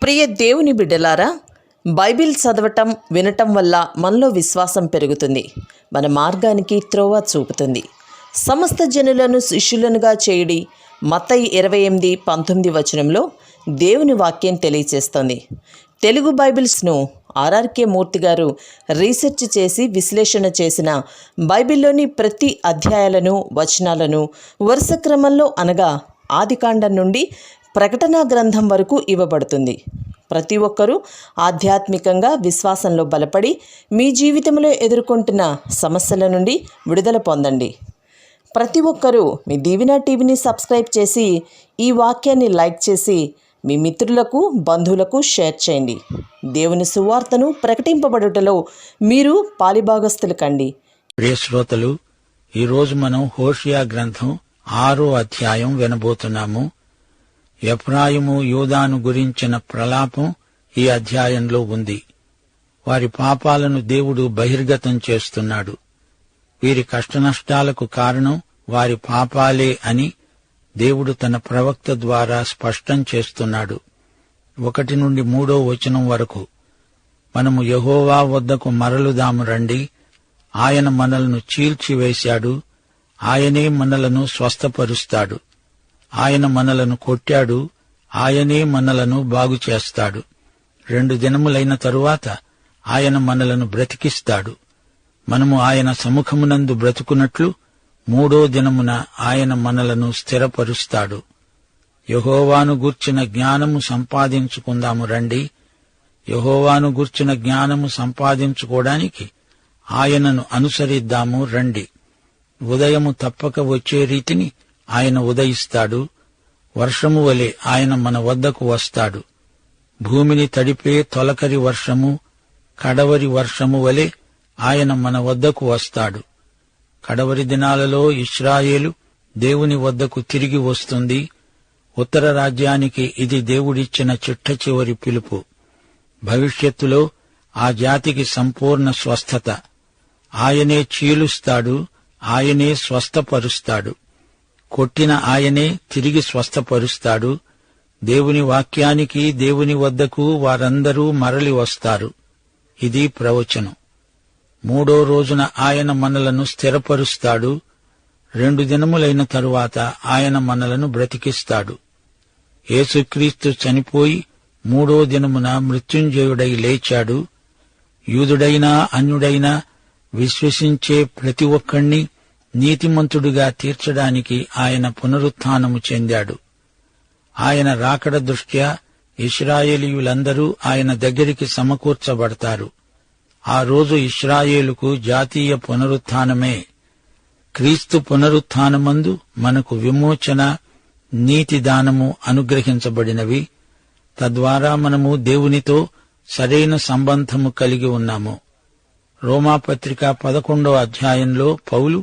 ప్రియ దేవుని బిడ్డలారా, బైబిల్ చదవటం వినటం వల్ల మనలో విశ్వాసం పెరుగుతుంది. మన మార్గానికి త్రోవ చూపుతుంది. సమస్త జనులను శిష్యులనుగా చేయుడి మత్తయి 28:19 వచనంలో దేవుని వాక్యం తెలియచేస్తోంది. తెలుగు బైబిల్స్ను ఆర్ఆర్కే మూర్తి గారు రీసెర్చ్ చేసి విశ్లేషణ చేసిన బైబిల్లోని ప్రతి అధ్యాయాలను వచనాలను వరుస క్రమంలో అనగా ఆదికాండం నుండి ప్రకటనా గ్రంథం వరకు ఇవ్వబడుతుంది. ప్రతి ఒక్కరూ ఆధ్యాత్మికంగా విశ్వాసంలో బలపడి మీ జీవితంలో ఎదుర్కొంటున్న సమస్యల నుండి విడుదల పొందండి. ప్రతి ఒక్కరూ మీ దీవెన టీవీని సబ్స్క్రైబ్ చేసి ఈ వాక్యాన్ని లైక్ చేసి మీ మిత్రులకు బంధువులకు షేర్ చేయండి. దేవుని సువార్తను ప్రకటింపబడుటలో మీరు పాలిభాగస్తులు కండి. ప్రియ శ్రోతలు, ఈరోజు మనం హోషేయ గ్రంథం 6వ అధ్యాయం వినబోతున్నాము. ఎఫ్రాయిము యూదాను గురించిన ప్రలాపం ఈ అధ్యాయంలో ఉంది. వారి పాపాలను దేవుడు బహిర్గతం చేస్తున్నాడు. వీరి కష్టనష్టాలకు కారణం వారి పాపాలే అని దేవుడు తన ప్రవక్త ద్వారా స్పష్టం చేస్తున్నాడు. 1-3 వచనం వరకు మనము యెహోవా వద్దకు మరలుదాము రండి. ఆయన మనలను చీల్చివేశాడు. ఆయనే మనలను స్వస్థపరుస్తాడు. ఆయన మనలను కొట్టాడు. ఆయనే మనలను బాగుచేస్తాడు. 2 దినములైన తరువాత ఆయన మనలను బ్రతికిస్తాడు. మనము ఆయన సముఖమునందు బ్రతుకున్నట్లు 3వ దినమున ఆయన మనలను స్థిరపరుస్తాడు. యెహోవాను గూర్చిన జ్ఞానము సంపాదించుకుందాము రండి. యెహోవాను గూర్చిన జ్ఞానము సంపాదించుకోవడానికి ఆయనను అనుసరిద్దాము రండి. ఉదయము తప్పక వచ్చే రీతిని ఆయన ఉదయిస్తాడు. వర్షము వలె ఆయన మన వద్దకు వస్తాడు. భూమిని తడిపే తొలకరి వర్షము, కడవరి వర్షము వలె ఆయన మన వద్దకు వస్తాడు. కడవరి దినాలలో ఇశ్రాయేలు దేవుని వద్దకు తిరిగి వస్తుంది. ఉత్తర రాజ్యానికి ఇది దేవుడిచ్చిన చిట్టచివరి పిలుపు. భవిష్యత్తులో ఆ జాతికి సంపూర్ణ స్వస్థత. ఆయనే చీలుస్తాడు. ఆయనే స్వస్థపరుస్తాడు. కొట్టిన ఆయనే తిరిగి స్వస్థపరుస్తాడు. దేవుని వాక్యానికి, దేవుని వద్దకు వారందరూ మరలి వస్తారు. ఇది ప్రవచనం. 3వ రోజున ఆయన మనలను స్థిరపరుస్తాడు. 2 దినములైన తరువాత ఆయన మనలను బ్రతికిస్తాడు. యేసుక్రీస్తు చనిపోయి 3వ దినమున మృత్యుంజయుడై లేచాడు. యూదుడైనా అన్యుడైనా విశ్వసించే ప్రతి ఒక్కణ్ణి నీతిమంతుడిగా తీర్చడానికి ఆయన పునరుత్థానము చెందాడు. ఆయన రాకడ దృష్ట్యా ఇశ్రాయేలీయులందరూ ఆయన దగ్గరికి సమకూర్చబడతారు. ఆ రోజు ఇశ్రాయేలుకు జాతీయ పునరుత్థానమే. క్రీస్తు పునరుత్థానమందు మనకు విమోచన, నీతి దానము అనుగ్రహించబడినవి. తద్వారా మనము దేవునితో సరైన సంబంధము కలిగి ఉన్నాము. రోమాపత్రిక 11వ అధ్యాయంలో పౌలు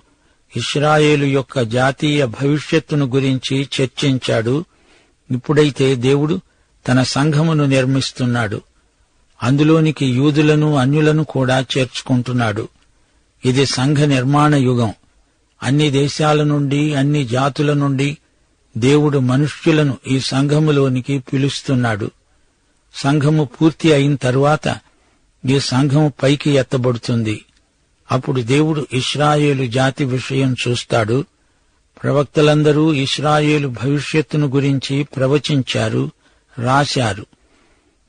ఇశ్రాయేలు యొక్క జాతీయ భవిష్యత్తును గురించి చర్చించాడు. ఇప్పుడైతే దేవుడు తన సంఘమును నిర్మిస్తున్నాడు. అందులోనికి యూదులను అన్యులను కూడా చేర్చుకుంటున్నాడు. ఇది సంఘ నిర్మాణ యుగం. అన్ని దేశాల నుండి, అన్ని జాతుల నుండి దేవుడు మనుష్యులను ఈ సంఘములోనికి పిలుస్తున్నాడు. సంఘము పూర్తి అయిన తరువాత ఈ సంఘము పైకి ఎత్తబడుతుంది. అప్పుడు దేవుడు ఇశ్రాయేలు జాతి విషయం చూస్తాడు. ప్రవక్తలందరూ ఇశ్రాయేలు భవిష్యత్తును గురించి ప్రవచించారు, రాశారు.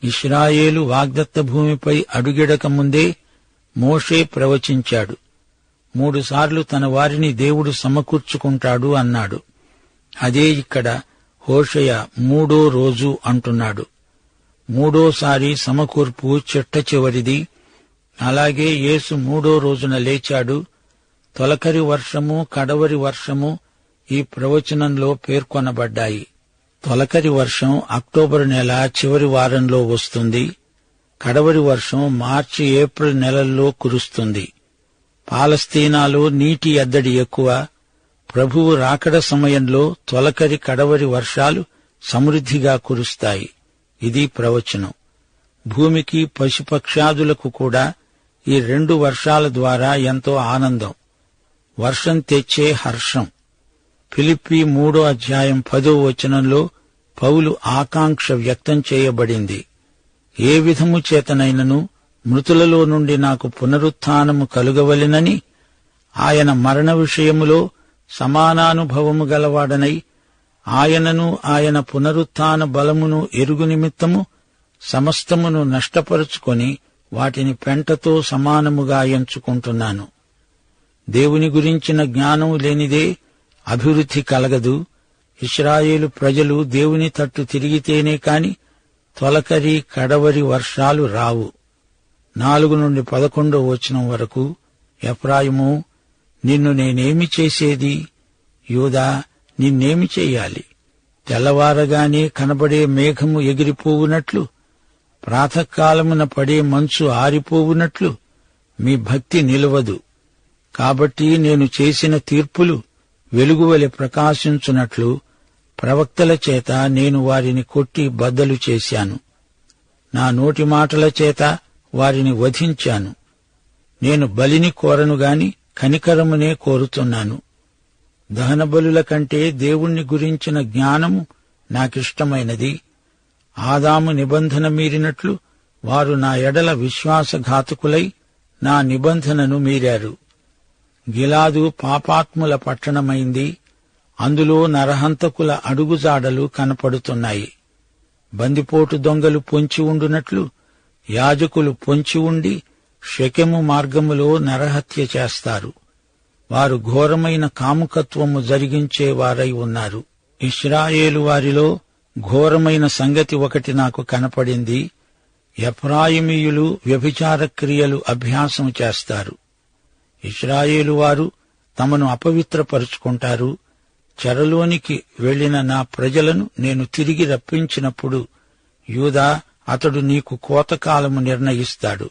ఇశ్రాయేలు వాగ్దత్త భూమిపై అడుగిడక ముందే మోషే ప్రవచించాడు. 3 సార్లు తన వారిని దేవుడు సమకూర్చుకుంటాడు అన్నాడు. అదే ఇక్కడ హోషేయ 3వ రోజు అంటున్నాడు. 3వసారి సమకూర్పు చిట్టచివరిది. అలాగే యేసు 3వ రోజున లేచాడు. తొలకరి వర్షము, కడవరి వర్షము ఈ ప్రవచనంలో పేర్కొనబడ్డాయి. తొలకరి వర్షం అక్టోబరు నెల చివరి వారంలో వస్తుంది. కడవరి వర్షం మార్చి, ఏప్రిల్ నెలల్లో కురుస్తుంది. పాలస్తీనాలో నీటి ఎద్దడి ఎక్కువ. ప్రభువు రాకడ సమయంలో తొలకరి, కడవరి వర్షాలు సమృద్ధిగా కురుస్తాయి. ఇది ప్రవచనం. భూమికి, పశుపక్షాదులకు కూడా ఈ 2 వర్షాల ద్వారా ఎంతో ఆనందం. వర్షం తెచ్చే హర్షం. ఫిలిప్పీ 3వ అధ్యాయం 10వ వచనంలో పౌలు ఆకాంక్ష వ్యక్తం చేయబడింది. ఏ విధము చేతనైనను మృతులలో నుండి నాకు పునరుత్థానము కలుగవలెనని, ఆయన మరణ విషయములో సమానానుభవము గలవాడనై ఆయనను ఆయన పునరుత్థాన బలమును ఎరుగు నిమిత్తము సమస్తమును నష్టపరుచుకొని వాటిని పెంటతో సమానముగా ఎంచుకుంటున్నాను. దేవుని గురించిన జ్ఞానం లేనిదే అభివృద్ధి కలగదు. ఇశ్రాయేలు ప్రజలు దేవుని తట్టు తిరిగితేనే కాని తొలకరి కడవరి వర్షాలు రావు. 4-11 వచనం వరకు, ఎఫ్రాయిము, నిన్ను నేనేమి చేసేది? యూదా, నిన్నేమి చెయ్యాలి? తెల్లవారగానే కనబడే మేఘము ఎగిరిపోవునట్లు, ప్రాతకాలమున పడే మంచు ఆరిపోవునట్లు మీ భక్తి నిలవదు. కాబట్టి నేను చేసిన తీర్పులు వెలుగువలె ప్రకాశించునట్లు ప్రవక్తల చేత నేను వారిని కొట్టి బద్దలు చేశాను. నా నోటి మాటల చేత వారిని వధించాను. నేను బలిని కోరను గాని కనికరమునే కోరుతున్నాను. దహనబలుల కంటే దేవుణ్ణి గురించిన జ్ఞానము నాకిష్టమైనది. ఆదాము నిబంధన మీరినట్లు వారు నా ఎడల విశ్వాసఘాతకులై నా నిబంధనను మీరారు. గిలాదు పాపాత్ముల పట్టణమైంది. అందులో నరహంతకుల అడుగుజాడలు కనపడుతున్నాయి. బందిపోటు దొంగలు పొంచి ఉండునట్లు యాజకులు పొంచి ఉండి షెకెము మార్గములో నరహత్య చేస్తారు. వారు ఘోరమైన కాముకత్వము జరిగించేవారై ఉన్నారు. ఇశ్రాయేలు వారిలో ఘోరమైన సంగతి ఒకటి నాకు కనపడింది. ఎఫ్రాయిమీయులు వ్యభిచార క్రియలు అభ్యాసం చేస్తారు. ఇశ్రాయేలు వారు తమను అపవిత్రపరుచుకుంటారు. చెరలోనికి వెళ్లిన నా ప్రజలను నేను తిరిగి రప్పించినప్పుడు, యూదా, అతడు నీకు కోతకాలము నిర్ణయిస్తాడు.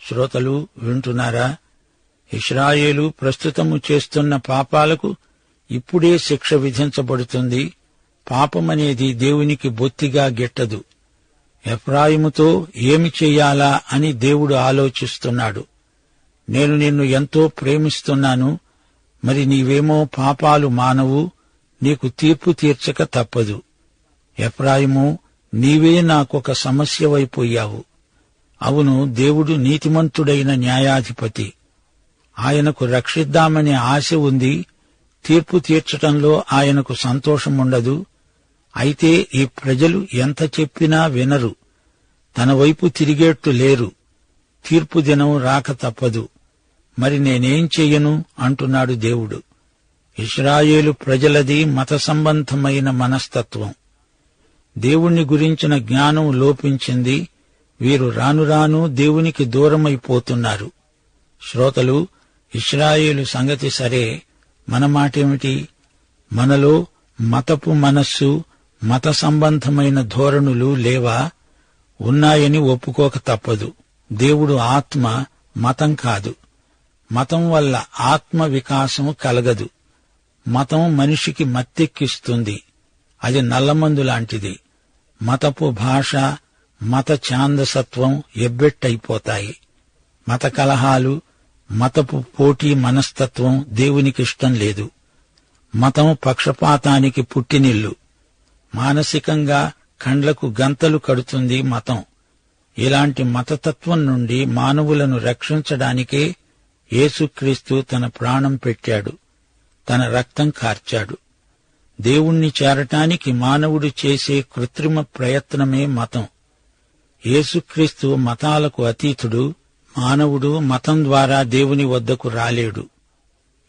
శ్రోతలు వింటున్నారా? ఇశ్రాయేలు ప్రస్తుతము చేస్తున్న పాపాలకు ఇప్పుడే శిక్ష విధించబడుతుంది. పాపమనేది దేవునికి బొత్తిగా గిట్టదు. ఎఫ్రాయిముతో ఏమి చెయ్యాలా అని దేవుడు ఆలోచిస్తున్నాడు. నేను నిన్ను ఎంతో ప్రేమిస్తున్నాను. మరి నీవేమో పాపాలు మానవు. నీకు తీర్పు తీర్చక తప్పదు. ఎఫ్రాయిము, నీవే నాకొక సమస్యవైపోయావు. అవును, దేవుడు నీతిమంతుడైన న్యాయాధిపతి. ఆయనకు రక్షిద్దామనే ఆశ ఉంది. తీర్పు తీర్చటంలో ఆయనకు సంతోషముండదు. అయితే ఈ ప్రజలు ఎంత చెప్పినా వినరు. తన వైపు తిరిగేట్టు లేరు. తీర్పు దినం రాక తప్పదు. మరి నేనేం చెయ్యను అంటున్నాడు దేవుడు. ఇశ్రాయేలు ప్రజలది మత సంబంధమైన మనస్తత్వం. దేవుణ్ణి గురించిన జ్ఞానం లోపించింది. వీరు రాను దేవునికి దూరమైపోతున్నారు. శ్రోతలు, ఇశ్రాయేలు సంగతి సరే, మన మాటేమిటి? మనలో మతపు మనస్సు, మత సంబంధమైన ధోరణులు లేవా? ఉన్నాయని ఒప్పుకోక తప్పదు. దేవుడు ఆత్మ, మతం కాదు. మతం వల్ల ఆత్మ వికాసం కలగదు. మతం మనిషికి మత్తెక్కిస్తుంది. అది నల్లమందు లాంటిది. మతపు భాష, మత ఛాందసత్వం ఎబ్బెట్టయిపోతాయి. మత కలహాలు, మతపు పోటీ మనస్తత్వం దేవునికిష్టం లేదు. మతం పక్షపాతానికి పుట్టినిల్లు. మానసికంగా కండ్లకు గంతలు కడుతుంది మతం. ఇలాంటి మతతత్వం నుండి మానవులను రక్షించడానికే యేసుక్రీస్తు తన ప్రాణం పెట్టాడు, తన రక్తం కార్చాడు. దేవుణ్ణి చేరటానికి మానవుడు చేసే కృత్రిమ ప్రయత్నమే మతం. యేసుక్రీస్తు మతాలకు అతీతుడు. మానవుడు మతం ద్వారా దేవుని వద్దకు రాలేడు.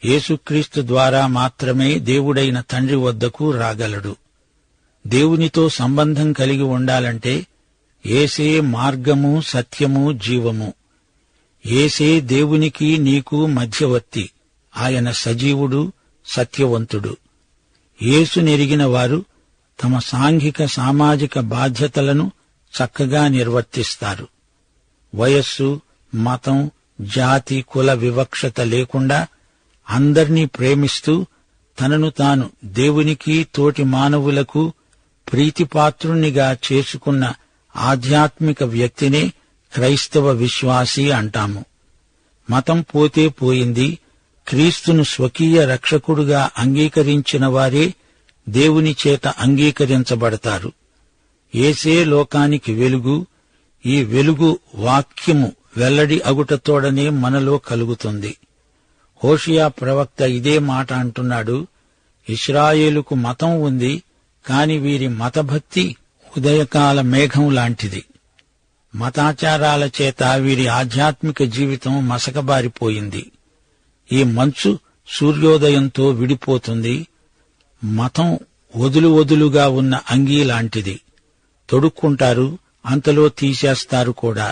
యేసుక్రీస్తు ద్వారా మాత్రమే దేవుడైన తండ్రి వద్దకు రాగలడు. దేవునితో సంబంధం కలిగి ఉండాలంటే యేసే మార్గము, సత్యము, జీవము. యేసే దేవునికి నీకు మధ్యవర్తి. ఆయన సజీవుడు, సత్యవంతుడు. యేసునెరిగిన వారు తమ సాంఘిక సామాజిక బాధ్యతలను చక్కగా నిర్వర్తిస్తారు. వయస్సు, మతం, జాతి, కుల వివక్షత లేకుండా అందర్నీ ప్రేమిస్తూ తనను తాను దేవునికి, తోటి మానవులకు ప్రీతిపాత్రునిగా చేసుకున్న ఆధ్యాత్మిక వ్యక్తినే క్రైస్తవ విశ్వాసి అంటాము. మతం పోతే పోయింది. క్రీస్తును స్వకీయ రక్షకుడుగా అంగీకరించిన వారే దేవుని చేత అంగీకరించబడతారు. యేసే లోకానికి వెలుగు. ఈ వెలుగు వాక్యము వెల్లడి అగుటతోడనే మనలో కలుగుతుంది. హోషియా ప్రవక్త ఇదే మాట అంటున్నాడు. ఇశ్రాయేలుకు మతం ఉంది, కాని వీరి మతభక్తి ఉదయకాల మేఘం లాంటిది. మతాచారాల చేత వీరి ఆధ్యాత్మిక జీవితం మసకబారిపోయింది. ఈ మంచు సూర్యోదయంతో విడిపోతుంది. మతం వదులుగా ఉన్న అంగీ లాంటిది. తొడుక్కుంటారు, అంతలో తీసేస్తారు కూడా.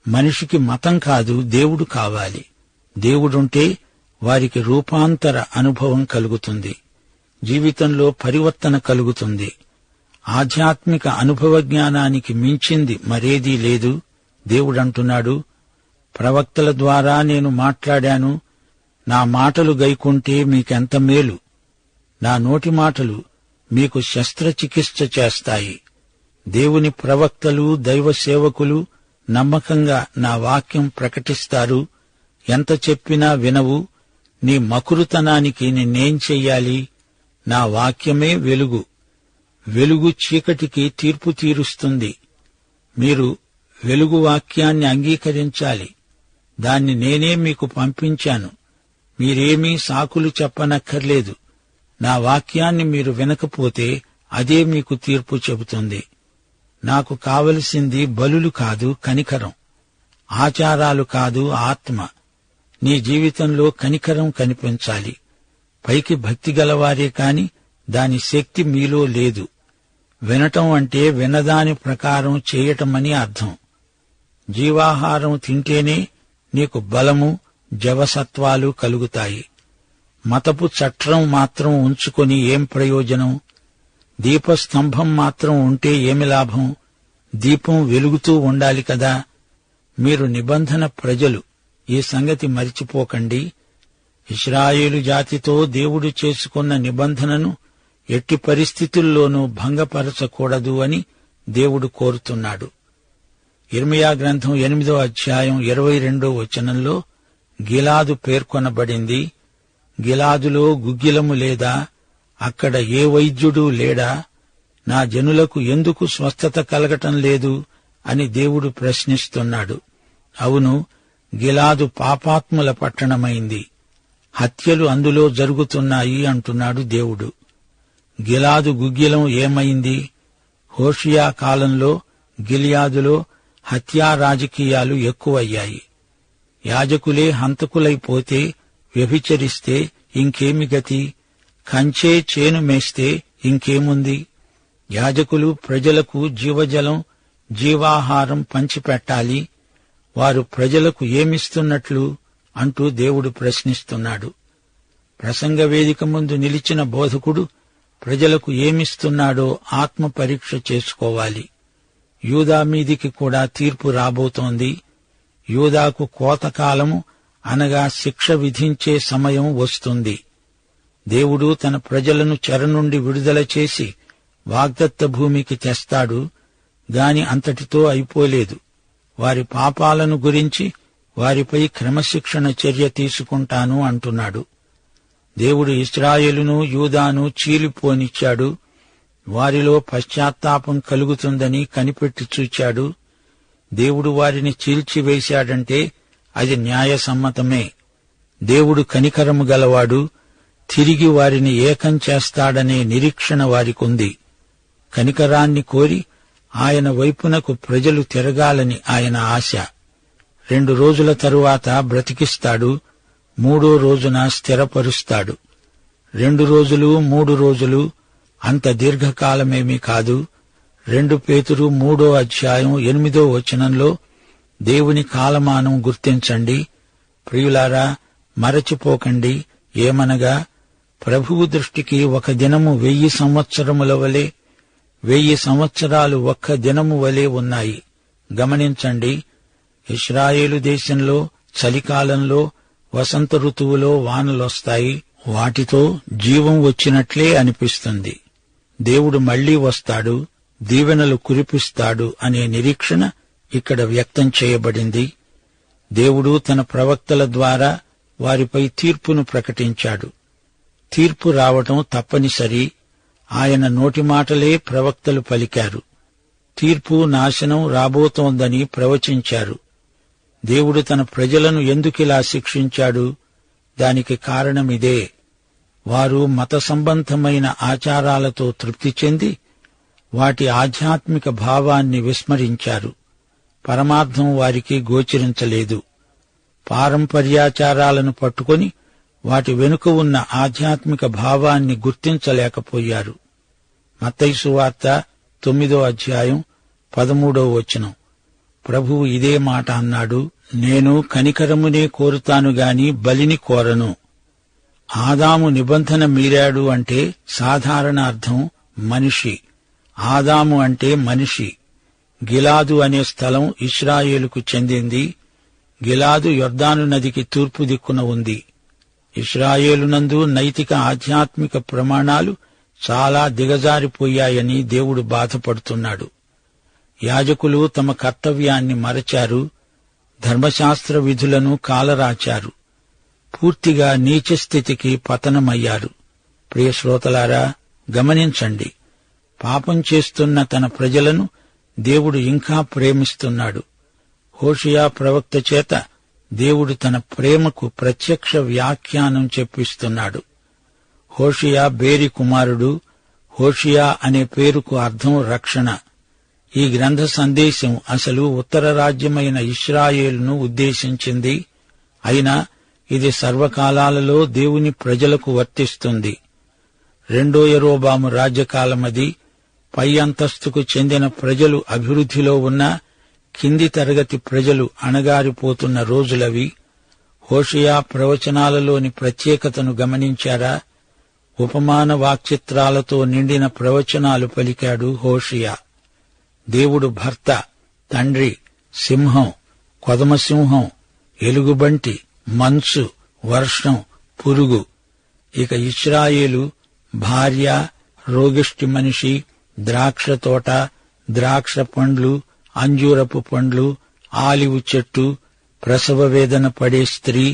మనిషికి మతం కాదు, దేవుడు కావాలి. దేవుడుంటే వారికి రూపాంతర అనుభవం కలుగుతుంది. జీవితంలో పరివర్తన కలుగుతుంది. ఆధ్యాత్మిక అనుభవ జ్ఞానానికి మించింది మరేదీ లేదు. దేవుడంటున్నాడు, ప్రవక్తల ద్వారా నేను మాట్లాడాను, నా మాటలు గైకుంటే మీకెంత మేలు. నా నోటి మాటలు మీకు శస్త్రచికిత్స చేస్తాయి. దేవుని ప్రవక్తలు, దైవ సేవకులు నమ్మకంగా నా వాక్యం ప్రకటిస్తారు. ఎంత చెప్పినా వినవు. నీ మకురుతనానికి నిన్నేం చెయ్యాలి? నా వాక్యమే వెలుగు. వెలుగు చీకటికి తీర్పు తీరుస్తుంది. మీరు వెలుగు వాక్యాన్ని అంగీకరించాలి. దాన్ని నేనే మీకు పంపించాను. మీరేమీ సాకులు చెప్పనక్కర్లేదు. నా వాక్యాన్ని మీరు వినకపోతే అదే మీకు తీర్పు చెబుతుంది. నాకు కావలసింది బలులు కాదు, కనికరం. ఆచారాలు కాదు, ఆత్మ. నీ జీవితంలో కనికరం కనిపించాలి. పైకి భక్తి గలవారే కాని దాని శక్తి మీలో లేదు. వినటం అంటే వినదాని ప్రకారం చేయటమని అర్థం. జీవాహారం తింటేనే నీకు బలము, జవసత్వాలు కలుగుతాయి. మతపు చట్రం మాత్రం ఉంచుకొని ఏం ప్రయోజనం? దీపస్తంభం మాత్రం ఉంటే ఏమి లాభం? దీపం వెలుగుతూ ఉండాలి కదా. మీరు నిబంధన ప్రజలు, ఈ సంగతి మరిచిపోకండి. ఇశ్రాయేలు జాతితో దేవుడు చేసుకున్న నిబంధనను ఎట్టి పరిస్థితుల్లోనూ భంగపరచకూడదు అని దేవుడు కోరుతున్నాడు. యిర్మీయా గ్రంథం 8వ అధ్యాయం 22వ వచనంలో గిలాదు పేర్కొనబడింది. గిలాదులో గుగ్గిలము లేదా? అక్కడ ఏ వైద్యుడు లేడా? నా జనులకు ఎందుకు స్వస్థత కలగటం లేదు అని దేవుడు ప్రశ్నిస్తున్నాడు. అవును, గిలాదు పాపాత్ముల పట్టణమైంది. హత్యలు అందులో జరుగుతున్నాయి అంటున్నాడు దేవుడు. గిలాదు గుగ్గిలం ఏమైంది? హోషియా కాలంలో గిలియాదులో హత్యా రాజకీయాలు ఎక్కువయ్యాయి. యాజకులే హంతకులైపోతే, వ్యభిచరిస్తే ఇంకేమి గతి? కంచే చేను మేస్తే ఇంకేముంది? యాజకులు ప్రజలకు జీవజలం, జీవాహారం పంచిపెట్టాలి. వారు ప్రజలకు ఏమిస్తున్నట్లు అంటూ దేవుడు ప్రశ్నిస్తున్నాడు. ప్రసంగ వేదిక ముందు నిలిచిన బోధకుడు ప్రజలకు ఏమిస్తున్నాడో ఆత్మ పరీక్ష చేసుకోవాలి. యూదా మీదికి కూడా తీర్పు రాబోతోంది. యూదాకు కోతకాలము అనగా శిక్ష విధించే సమయం వస్తుంది. దేవుడు తన ప్రజలను చెర నుండి విడుదల చేసి వాగ్దత్త భూమికి తెస్తాడు. గాని అంతటితో అయిపోలేదు. వారి పాపాలను గురించి వారిపై క్రమశిక్షణ చర్య తీసుకుంటాను అంటున్నాడు. దేవుడు ఇశ్రాయేలును, యూదాను చీలిపోనిచ్చాడు. వారిలో పశ్చాత్తాపం కలుగుతుందని కనిపెట్టి చూచాడు. దేవుడు వారిని చీల్చివేశాడంటే అది న్యాయసమ్మతమే. దేవుడు కనికరము గలవాడు. తిరిగి వారిని ఏకం చేస్తాడనే నిరీక్షణ వారికుంది. కనికరాన్ని కోరి ఆయన వైపునకు ప్రజలు తిరగాలని ఆయన ఆశ. 2 రోజుల తరువాత బ్రతికిస్తాడు. 3వ రోజున స్థిరపరుస్తాడు. 2 రోజులు 3 రోజులు అంత దీర్ఘకాలమేమీ కాదు. 2 పేతురు 3వ అధ్యాయం 8వ వచనంలో దేవుని కాలమానం గుర్తించండి. ప్రియులారా, మరచిపోకండి. ఏమనగా, ప్రభువు దృష్టికి ఒక దినము 1000 సంవత్సరముల వలె, 1000 సంవత్సరాలు ఒక్క దినము వలె ఉన్నాయి. గమనించండి. ఇశ్రాయేలు దేశంలో చలికాలంలో, వసంత ఋతువులో వానలొస్తాయి. వాటితో జీవం వచ్చినట్లే అనిపిస్తుంది. దేవుడు మళ్లీ వస్తాడు, దీవెనలు కురిపిస్తాడు అనే నిరీక్షణ ఇక్కడ వ్యక్తం చేయబడింది. దేవుడు తన ప్రవక్తల ద్వారా వారిపై తీర్పును ప్రకటించాడు. తీర్పు రావటం తప్పనిసరి. ఆయన నోటి మాటలే ప్రవక్తలు పలికారు. తీర్పు, నాశనం రాబోతోందని ప్రవచించారు. దేవుడు తన ప్రజలను ఎందుకిలా శిక్షించాడు? దానికి కారణమిదే. వారు మత సంబంధమైన ఆచారాలతో తృప్తి చెంది వాటి ఆధ్యాత్మిక భావాన్ని విస్మరించారు. పరమార్థం వారికి గోచరించలేదు. పారంపర్యాచారాలను పట్టుకొని వాటి వెనుక ఉన్న ఆధ్యాత్మిక భావాన్ని గుర్తించలేకపోయారు. మత్తయి సువార్త 9వ అధ్యాయం 13వ వచనం. ప్రభువు ఇదే మాట అన్నాడు, నేను కనికరమునే కోరుతాను గాని బలిని కోరను. ఆదాము నిబంధన మీరాడు అంటే సాధారణ అర్థం మనిషి. ఆదాము అంటే మనిషి. గిలాదు అనే స్థలం ఇశ్రాయేలుకు చెందింది. గిలాదు యొర్దాను నదికి తూర్పు దిక్కున ఉంది. ఇశ్రాయేలునందు నైతిక ఆధ్యాత్మిక ప్రమాణాలు చాలా దిగజారిపోయాయని దేవుడు బాధపడుతున్నాడు. యాజకులు తమ కర్తవ్యాన్ని మరచారు. ధర్మశాస్త్ర విధులను కాలరాచారు. పూర్తిగా నీచస్థితికి పతనమయ్యారు. ప్రియ శ్రోతలారా, గమనించండి. పాపం చేస్తున్న తన ప్రజలను దేవుడు ఇంకా ప్రేమిస్తున్నాడు. హోషేయ ప్రవక్త చేత దేవుడు తన ప్రేమకు ప్రత్యక్ష వ్యాఖ్యానం చెప్పిస్తున్నాడు. హోషేయ బేరి కుమారుడు. హోషేయ అనే పేరుకు అర్థం రక్షణ. ఈ గ్రంథ సందేశం అసలు ఉత్తర రాజ్యమైన ఇశ్రాయేలును ఉద్దేశించింది. అయినా ఇది సర్వకాలాలలో దేవుని ప్రజలకు వర్తిస్తుంది. రెండో యెరోబాము రాజ్యకాలమది. పై అంతస్తుకు చెందిన ప్రజలు అభివృద్ధిలో ఉన్న కింది తరగతి ప్రజలు అణగారిపోతున్న రోజులవి. హోషేయ ప్రవచనాలలోని ప్రత్యేకతను గమనించారా? ఉపమాన వాక్చిత్రాలతో నిండిన ప్రవచనాలు పలికాడు హోషేయ. దేవుడు భర్త, తండ్రి, సింహం, కొదమసింహం, ఎలుగుబంటి, మంచు, వర్షం, పురుగు. ఇక ఇశ్రాయేలు భార్య, రోగిష్టి మనిషి, ద్రాక్ష తోట, ద్రాక్ష పండ్లు, అంజూరపు పండ్లు, ఆలివు చెట్టు, ప్రసవ వేదన పడే స్త్రీ,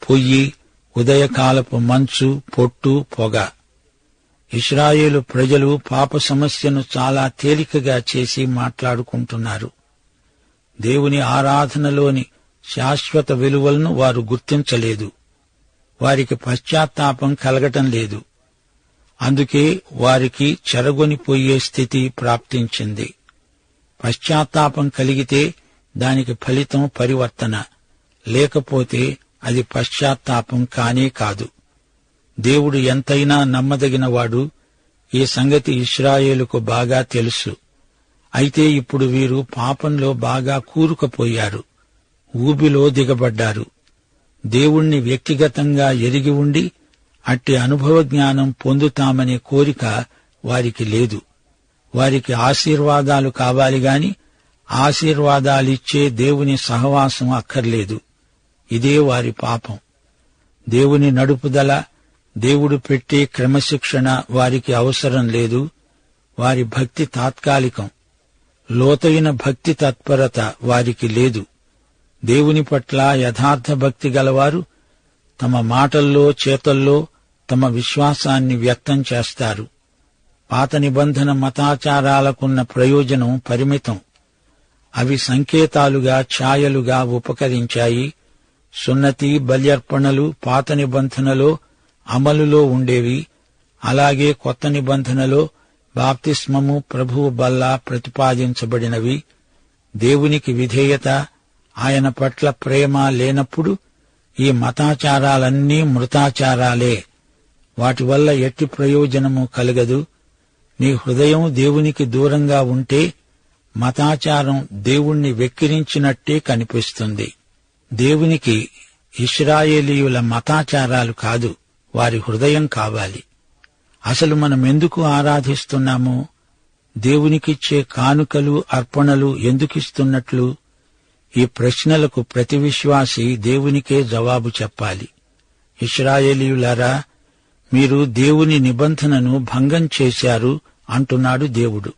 పొయ్యి, ఉదయకాలపు మంచు, పొట్టు, పొగ. ఇశ్రాయేలు ప్రజలు పాప సమస్యను చాలా తేలికగా చేసి మాట్లాడుకుంటున్నారు. దేవుని ఆరాధనలోని శాశ్వత విలువలను వారు గుర్తించలేదు. వారికి పశ్చాత్తాపం కలగటం లేదు. అందుకే వారికి చెరగొనిపోయే స్థితి ప్రాప్తించింది. పశ్చాత్తాపం కలిగితే దానికి ఫలితం పరివర్తన, లేకపోతే అది పశ్చాత్తాపం కానే కాదు. దేవుడు ఎంతైనా నమ్మదగినవాడు. ఈ సంగతి ఇశ్రాయేలుకు బాగా తెలుసు. అయితే ఇప్పుడు వీరు పాపంలో బాగా కూరుకుపోయారు. ఊబిలో దిగబడ్డారు. దేవుణ్ణి వ్యక్తిగతంగా ఎరిగి ఉండి అట్టి అనుభవ జ్ఞానం పొందుతామనే కోరిక వారికి లేదు. వారికి ఆశీర్వాదాలు కావాలి గాని ఆశీర్వాదాలిచ్చే దేవుని సహవాసం అక్కర్లేదు. ఇదే వారి పాపం. దేవుని నడుపుదల, దేవుడు పెట్టే క్రమశిక్షణ వారికి అవసరం లేదు. వారి భక్తి తాత్కాలికం. లోతైన భక్తి తత్పరత వారికి లేదు. దేవుని పట్ల యథార్థ భక్తి గలవారు తమ మాటల్లో, చేతల్లో తమ విశ్వాసాన్ని వ్యక్తం చేస్తారు. పాత నిబంధన మతాచారాలకున్న ప్రయోజనం పరిమితం. అవి సంకేతాలుగా, ఛాయలుగా ఉపకరించాయి. సున్నతి, బల్యర్పణలు పాత నిబంధనలో అమలులో ఉండేవి. అలాగే కొత్త నిబంధనలో బాప్తిస్మము, ప్రభువు బల్ల ప్రతిపాదించబడినవి. దేవునికి విధేయత, ఆయన పట్ల ప్రేమ లేనప్పుడు ఈ మతాచారాలన్నీ మృతాచారాలే. వాటి వల్ల ఎట్టి ప్రయోజనము కలగదు. నీ హృదయం దేవునికి దూరంగా ఉంటే మతాచారం దేవుణ్ణి వెక్కిరించినట్టే కనిపిస్తుంది. దేవునికి ఇశ్రాయేలీయుల మతాచారాలు కాదు, వారి హృదయం కావాలి. అసలు మనమెందుకు ఆరాధిస్తున్నాము? దేవునికిచ్చే కానుకలు, అర్పణలు ఎందుకిస్తున్నట్లు? ఈ ప్రశ్నలకు ప్రతి విశ్వాసి దేవునికే జవాబు చెప్పాలి. ఇశ్రాయేలీయులారా, మీరు దేవుని నిబంధనను భంగం చేశారు అంటున్నాడు దేవుడు.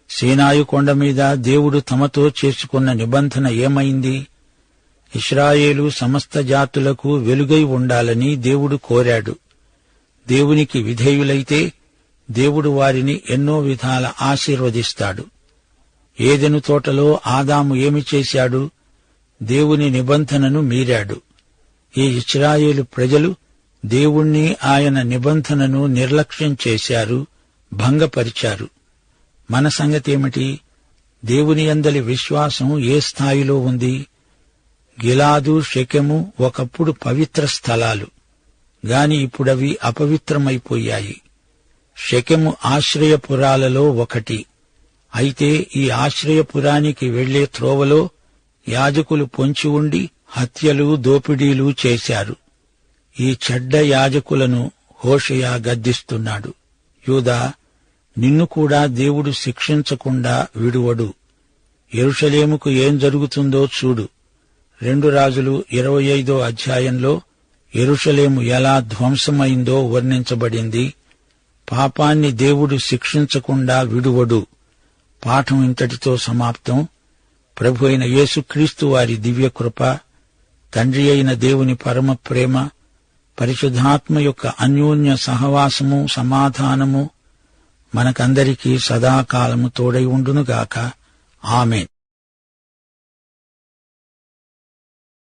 సీనాయి కొండ మీద దేవుడు తమతో చేసుకున్న నిబంధన ఏమైంది? ఇశ్రాయేలు సమస్త జాతులకు వెలుగై ఉండాలని దేవుడు కోరాడు. దేవునికి విధేయులైతే దేవుడు వారిని ఎన్నో విధాల ఆశీర్వదిస్తాడు. ఏదెను తోటలో ఆదాము ఏమి చేశాడు? దేవుని నిబంధనను మీరాడు. ఈ ఇశ్రాయేలు ప్రజలు దేవుణ్ణి, ఆయన నిబంధనను నిర్లక్ష్యం చేశారు, భంగపరిచారు. మన సంగతేమిటి? దేవుని యందలి విశ్వాసం ఏ స్థాయిలో ఉంది? గిలాదు, షెకెము ఒకప్పుడు పవిత్ర స్థలాలు, గాని ఇప్పుడవి అపవిత్రమైపోయాయి. షెకెము ఆశ్రయపురాలలో ఒకటి. అయితే ఈ ఆశ్రయపురానికి వెళ్లే త్రోవలో యాజకులు పొంచి ఉండి హత్యలు, దోపిడీలు చేశారు. ఈ చెడ్డ యాజకులను హోషేయ గద్దిస్తున్నాడు. యూదా, నిన్ను కూడా దేవుడు శిక్షించకుండా విడువడు. యెరూషలేముకు ఏం జరుగుతుందో చూడు. 2 రాజులు 25 అధ్యాయంలో యెరూషలేము ఎలా ధ్వంసమైందో వర్ణించబడింది. పాపాన్ని దేవుడు శిక్షించకుండా విడువడు. పాఠం ఇంతటితో సమాప్తం. ప్రభు అయిన యేసుక్రీస్తు వారి దివ్యకృప, తండ్రి అయిన దేవుని పరమ ప్రేమ, పరిశుద్ధాత్మ యొక్క అన్యోన్య సహవాసము, సమాధానము మనకందరికీ సదాకాలము తోడై ఉండునుగాక. ఆమేన్.